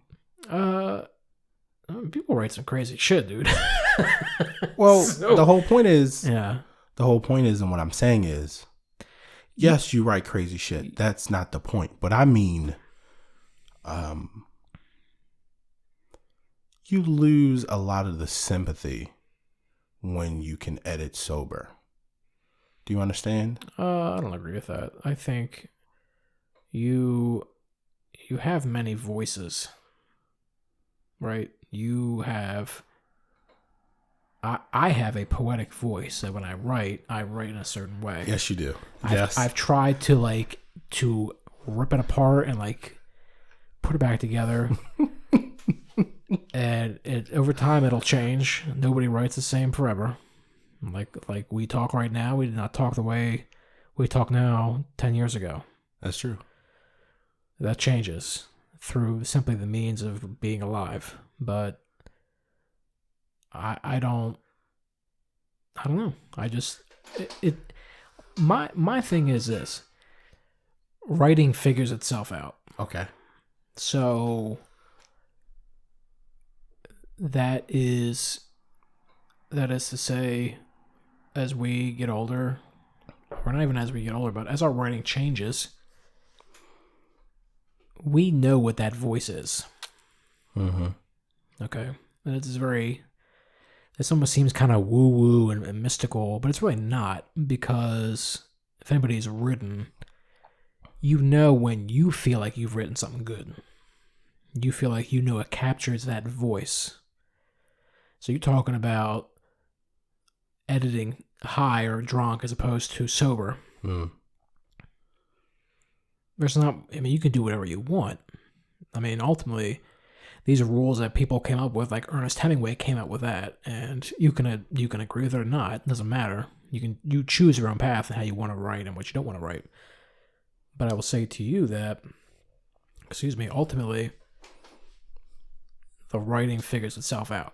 People write some crazy shit, dude. Well, the whole point is... Yeah. The whole point is, and what I'm saying is, yes, you write crazy shit. That's not the point. But I mean, you lose a lot of the sympathy when you can edit sober. Do you understand? I don't agree with that. I think you have many voices, right? You have... I have a poetic voice that when I write in a certain way. Yes, you do. I've tried to rip it apart and put it back together. And over time it'll change. Nobody writes the same forever. Like we talk right now, we did not talk the way we talk now 10 years ago. That's true. That changes through simply the means of being alive. But I don't know. I just my thing is this. Writing figures itself out. Okay. So that is to say, as we get older, or not even as we get older, but as our writing changes, we know what that voice is. Okay. And it's very... This almost seems kind of woo-woo and mystical, but it's really not, because if anybody's written, you know when you feel like you've written something good. You feel like you know it captures that voice. So you're talking about editing high or drunk as opposed to sober. There's not... I mean, you can do whatever you want. I mean, ultimately... These are rules that people came up with, like Ernest Hemingway came up with that, and you can agree with it or not. It doesn't matter. You choose your own path and how you want to write and what you don't want to write. But I will say to you that, ultimately, the writing figures itself out.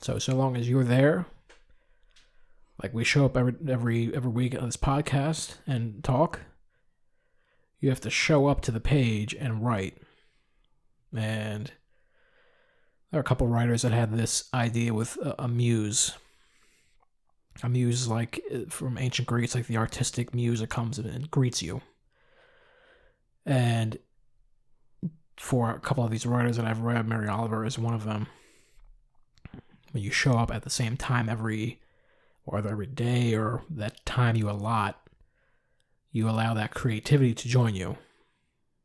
So long as you're there, like we show up every week on this podcast and talk, you have to show up to the page and write. And there are a couple writers that had this idea with a muse. A muse is like from ancient Greece, like the artistic muse that comes and greets you. And for a couple of these writers that I've read, Mary Oliver is one of them. When you show up at the same time every day or that time you allot, you allow that creativity to join you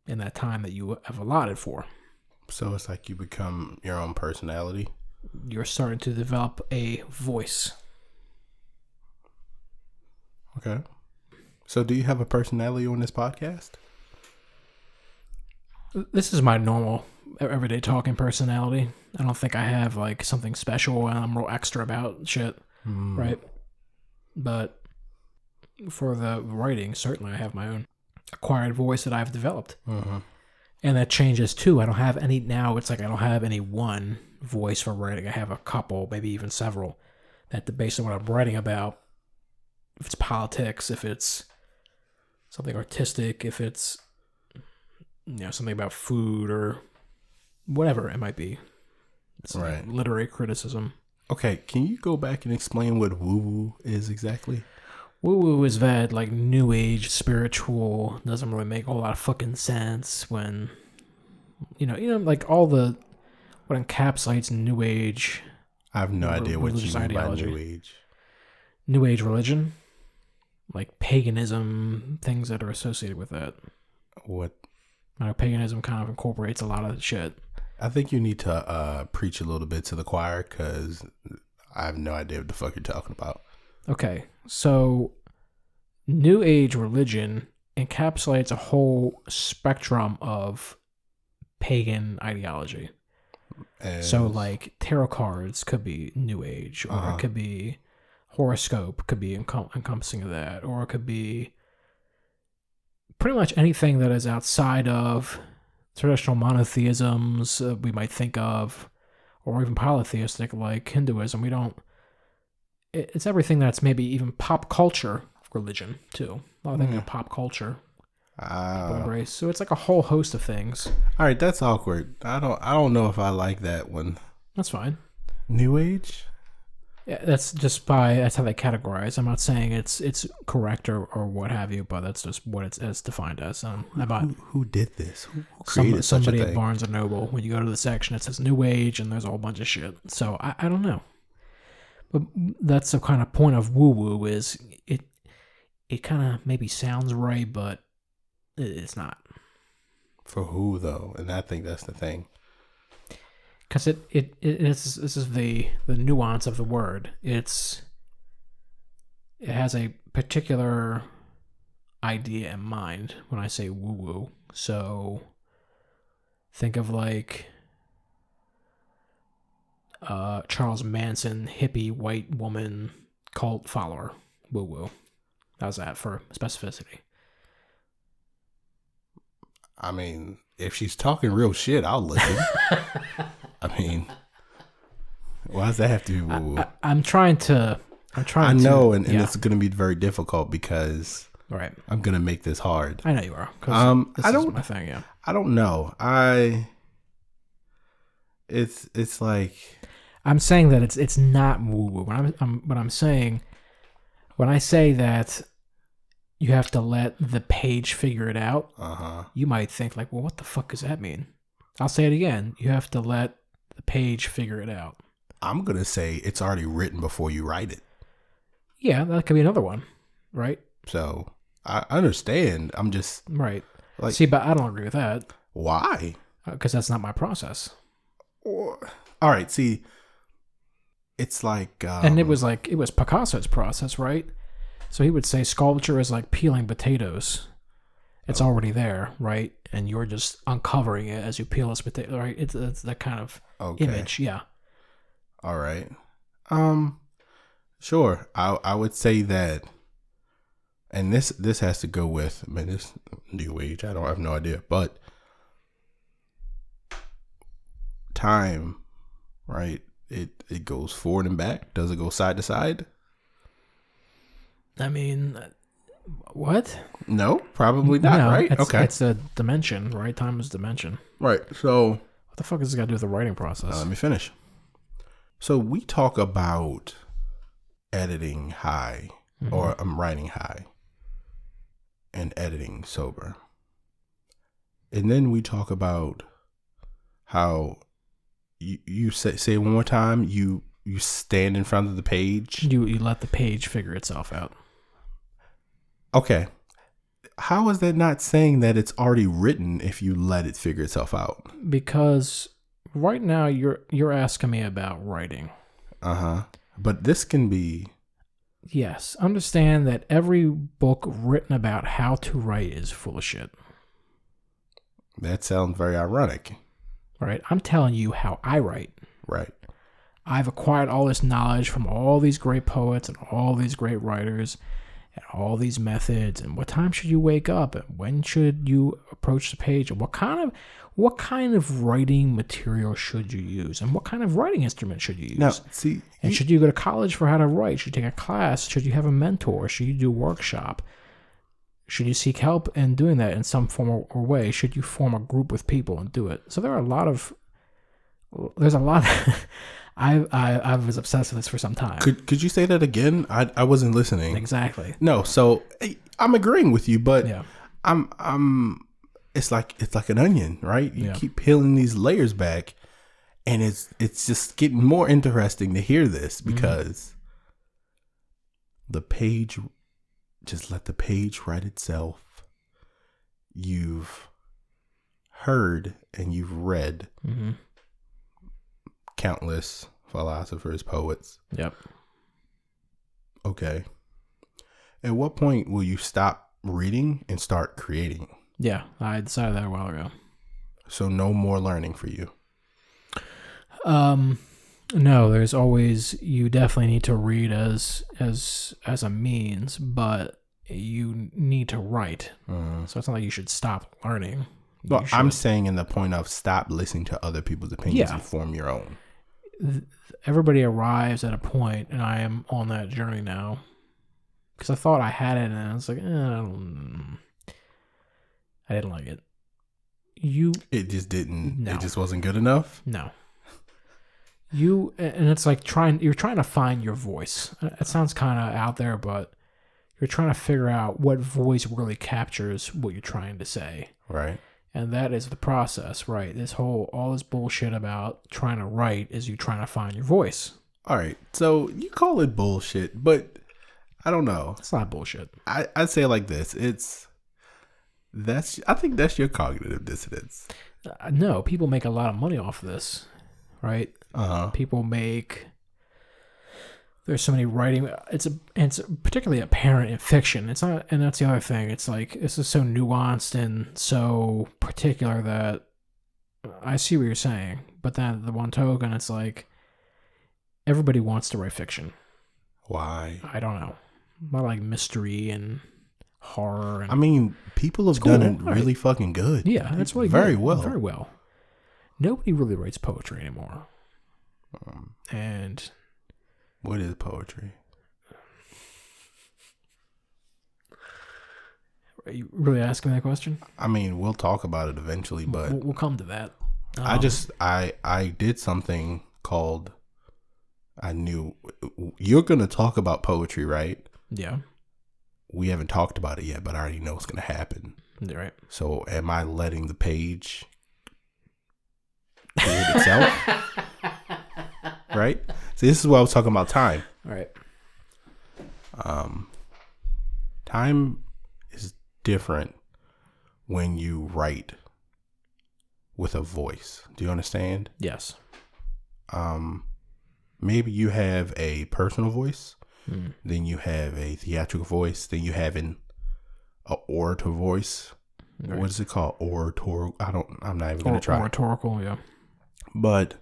in that time that you have allotted for. So it's like you become your own personality. You're starting to develop a voice. Okay. So do you have a personality on this podcast? This is my normal everyday talking personality. I don't think I have like something special and I'm real extra about shit. Right? But for the writing, certainly I have my own acquired voice that I've developed. And that changes too. I don't have any now. It's like I don't have any one voice for writing. I have a couple, maybe even several, that based on what I'm writing about, if it's politics, if it's something artistic, if it's something about food or whatever it might be. It's right. Like literary criticism. Okay, can you go back and explain what woo-woo is exactly? Woo-woo is that, like, new age spiritual, doesn't really make a whole lot of fucking sense when, like all what encapsulates new age. I have no idea what you mean by new age. New age religion, like paganism, things that are associated with that. What? Paganism kind of incorporates a lot of shit. I think you need to preach a little bit to the choir because I have no idea what the fuck you're talking about. Okay, so New Age religion encapsulates a whole spectrum of pagan ideology. So, like, tarot cards could be New Age, or it could be horoscope, could be encompassing of that, or it could be pretty much anything that is outside of traditional monotheisms we might think of, or even polytheistic like Hinduism. It's everything that's maybe even pop culture religion too. A lot of things are pop culture. Embrace. So it's like a whole host of things. All right, that's awkward. I don't know if I like that one. That's fine. New Age? Yeah, that's how they categorize. I'm not saying it's correct or what have you, but that's just what it's defined as. Who did this? Who created somebody such a thing? At Barnes and Noble. When you go to the section, it says New Age, and there's a whole bunch of shit. So I don't know. But that's the kind of point of woo-woo is it kind of maybe sounds right, but it's not. For who, though? And I think that's the thing. Because this is the nuance of the word. It has a particular idea in mind when I say woo-woo. So think of like Charles Manson, hippie white woman cult follower, woo-woo. How's that for specificity? I mean, if she's talking real shit, I'll listen. I mean, why does that have to be woo-woo? I'm trying to. I know, and it's going to be very difficult because right. I'm going to make this hard. I know you are. This is my thing. Yeah. I don't know. It's like I'm saying that it's not woo-woo. But I'm saying when I say that you have to let the page figure it out, you might think like, well, what the fuck does that mean? I'll say it again. You have to let the page figure it out. I'm going to say it's already written before you write it. Yeah, that could be another one, right? So I understand. I'm just right. Like, see, but I don't agree with that. Why? Because that's not my process. All right. See, it's like, and it was Picasso's process, right? So he would say sculpture is like peeling potatoes. It's already there, right? And you're just uncovering it as you peel this potato, right? It's that kind of image, yeah. All right. Sure. I would say that, and this has to go with, this New Age. I have no idea, but time, right? It goes forward and back. Does it go side to side? I mean, what? No, probably not, no, right? It's a dimension, right? Time is dimension. Right. So what the fuck has this got to do with the writing process? let me finish. So we talk about editing high, or I'm writing high and editing sober. And then we talk about how you say one more time, you stand in front of the page. You let the page figure itself out. Okay. How is that not saying that it's already written if you let it figure itself out? Because right now you're asking me about writing. But this can be... Yes. Understand that every book written about how to write is full of shit. That sounds very ironic. Right? I'm telling you how I write. Right. I've acquired all this knowledge from all these great poets and all these great writers and all these methods, and what time should you wake up, and when should you approach the page, and what kind of writing material should you use, and what kind of writing instrument should you use? Now, see, and should you go to college for how to write? Should you take a class? Should you have a mentor? Should you do a workshop? Should you seek help in doing that in some form or way? Should you form a group with people and do it? So there's a lot. I was obsessed with this for some time. Could you say that again? I wasn't listening. Exactly. No, so I'm agreeing with you, but yeah. I'm it's like an onion, right? You keep peeling these layers back, and it's just getting more interesting to hear this, because the page, just let the page write itself. You've heard and you've read countless philosophers, poets. Yep. Okay. At what point will you stop reading and start creating? Yeah, I decided that a while ago. So no more learning for you. No, there's always, you definitely need to read as a means, but you need to write. So it's not like you should stop learning. Well, I'm saying in the point of stop listening to other people's opinions and form your own. Everybody arrives at a point, and I am on that journey now, because I thought I had it, and I was like, I didn't like it. It just didn't. No. It just wasn't good enough. No. And it's like you're trying to find your voice. It sounds kind of out there, but you're trying to figure out what voice really captures what you're trying to say. Right. And that is the process, right? All this bullshit about trying to write is you trying to find your voice. All right. So you call it bullshit, but I don't know. It's not bullshit. I'd say it like this. I think that's your cognitive dissonance. No, people make a lot of money off of this, right? People make... There's so many writing. It's particularly apparent in fiction. It's not, and that's the other thing. It's like, this is so nuanced and so particular that I see what you're saying. But then the one token, it's like everybody wants to write fiction. Why? I don't know. I like mystery and horror. And, I mean, people have done it really fucking good. Yeah, that's really very good. well. Very well. Nobody really writes poetry anymore. And what is poetry? Are you really asking that question? I mean, we'll talk about it eventually, but we'll come to that. I did something called, I knew you're going to talk about poetry, right? Yeah. We haven't talked about it yet, but I already know it's going to happen. Right. So am I letting the page create itself? Right? See, this is what I was talking about time. All right. Time is different when you write with a voice. Do you understand? Yes. Maybe you have a personal voice, then you have a theatrical voice, then you have an orator voice. Right. What is it called? Oratorical. I'm not even going to try. Oratorical, yeah. But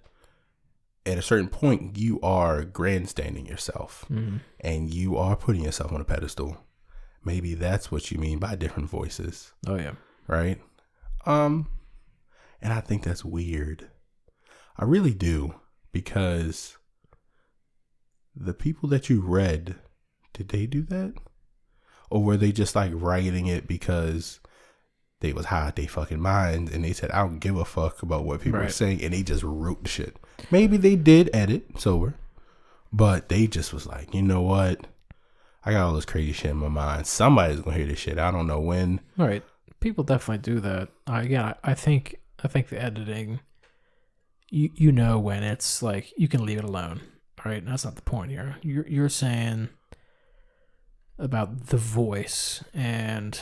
at a certain point, you are grandstanding yourself, and you are putting yourself on a pedestal. Maybe that's what you mean by different voices. Oh yeah, right. And I think that's weird. I really do, because the people that you read, did they do that? Or were they just like writing it because they was high at their fucking minds and they said, I don't give a fuck about what people are saying, and they just wrote the shit? Maybe they did edit sober, but they just was like, you know what? I got all this crazy shit in my mind. Somebody's gonna hear this shit. I don't know when. Right. People definitely do that. I think the editing, you know when it's like you can leave it alone. Right? That's not the point here. You're saying about the voice and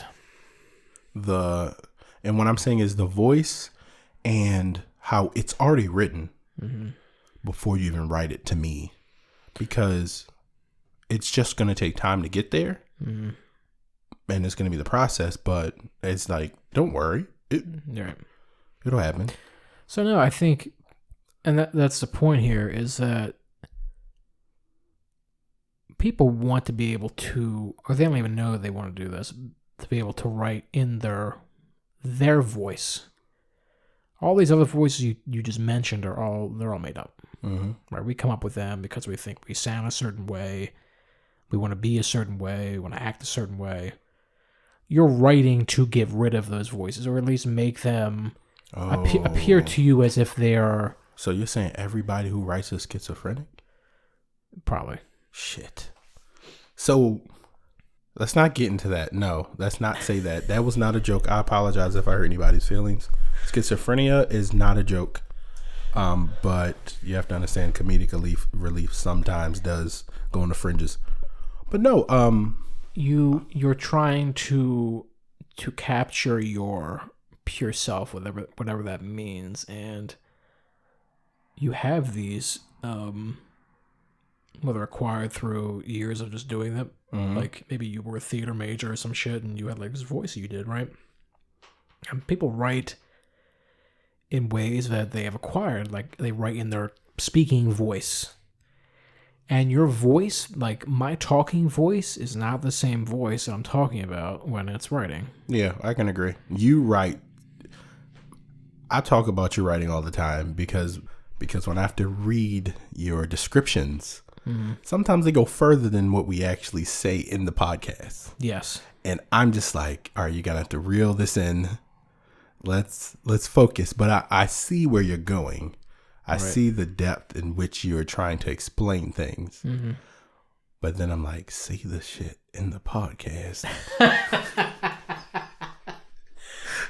what I'm saying is the voice and how it's already written before you even write it to me, because it's just going to take time to get there, and it's going to be the process, but it's like, don't worry, it'll happen. So no, I think, and that's the point here, is that people want to be able to, or they don't even know they want to do this, to be able to write in their voice. All these other voices you just mentioned they're all made up. Right? We come up with them because we think we sound a certain way, we want to be a certain way, we want to act a certain way. You're writing to get rid of those voices, or at least make them appear to you as if they are. So you're saying everybody who writes is schizophrenic? Probably. Shit. So let's not get into that. No, let's not say that. That was not a joke. I apologize if I hurt anybody's feelings. Schizophrenia is not a joke. But you have to understand, comedic relief sometimes does go on the fringes. But no, you're trying to capture your pure self, whatever that means, and you have these whether acquired through years of just doing them. Like maybe you were a theater major or some shit and you had like this voice you did, right? And people write in ways that they have acquired, like they write in their speaking voice. And your voice, like my talking voice, is not the same voice that I'm talking about when it's writing. Yeah, I can agree. You write. I talk about your writing all the time because when I have to read your descriptions, sometimes they go further than what we actually say in the podcast. Yes. And I'm just like, all right, you gotta have to reel this in. Let's focus. But I see where you're going. I see the depth in which you're trying to explain things. But then I'm like, say the shit in the podcast.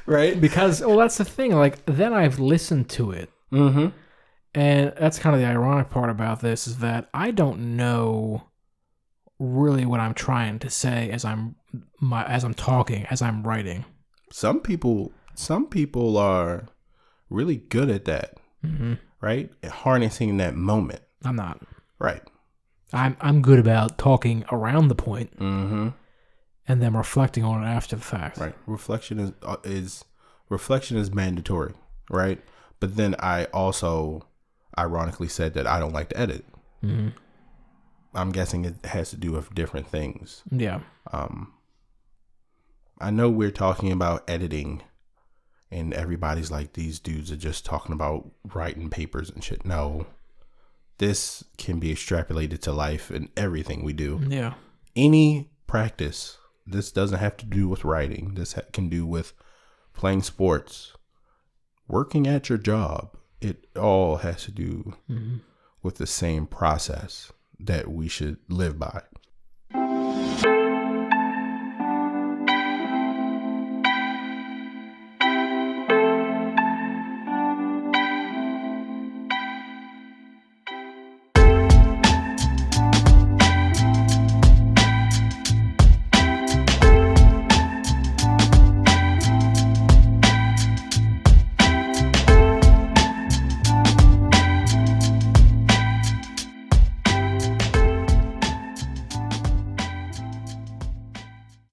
Right? Because, well, that's the thing. Like, then I've listened to it. And that's kind of the ironic part about this, is that I don't know really what I'm trying to say as I'm talking, as I'm writing. Some people are really good at that, right? At harnessing that moment. I'm not. Right. I'm good about talking around the point, and then reflecting on it after the fact. Right. Reflection is mandatory, right? But then I also ironically said that I don't like to edit. I'm guessing it has to do with different things. Yeah. I know we're talking about editing, and everybody's like, these dudes are just talking about writing papers and shit. No, this can be extrapolated to life and everything we do. Yeah. Any practice. This doesn't have to do with writing. This can do with playing sports, working at your job. It all has to do with the same process that we should live by.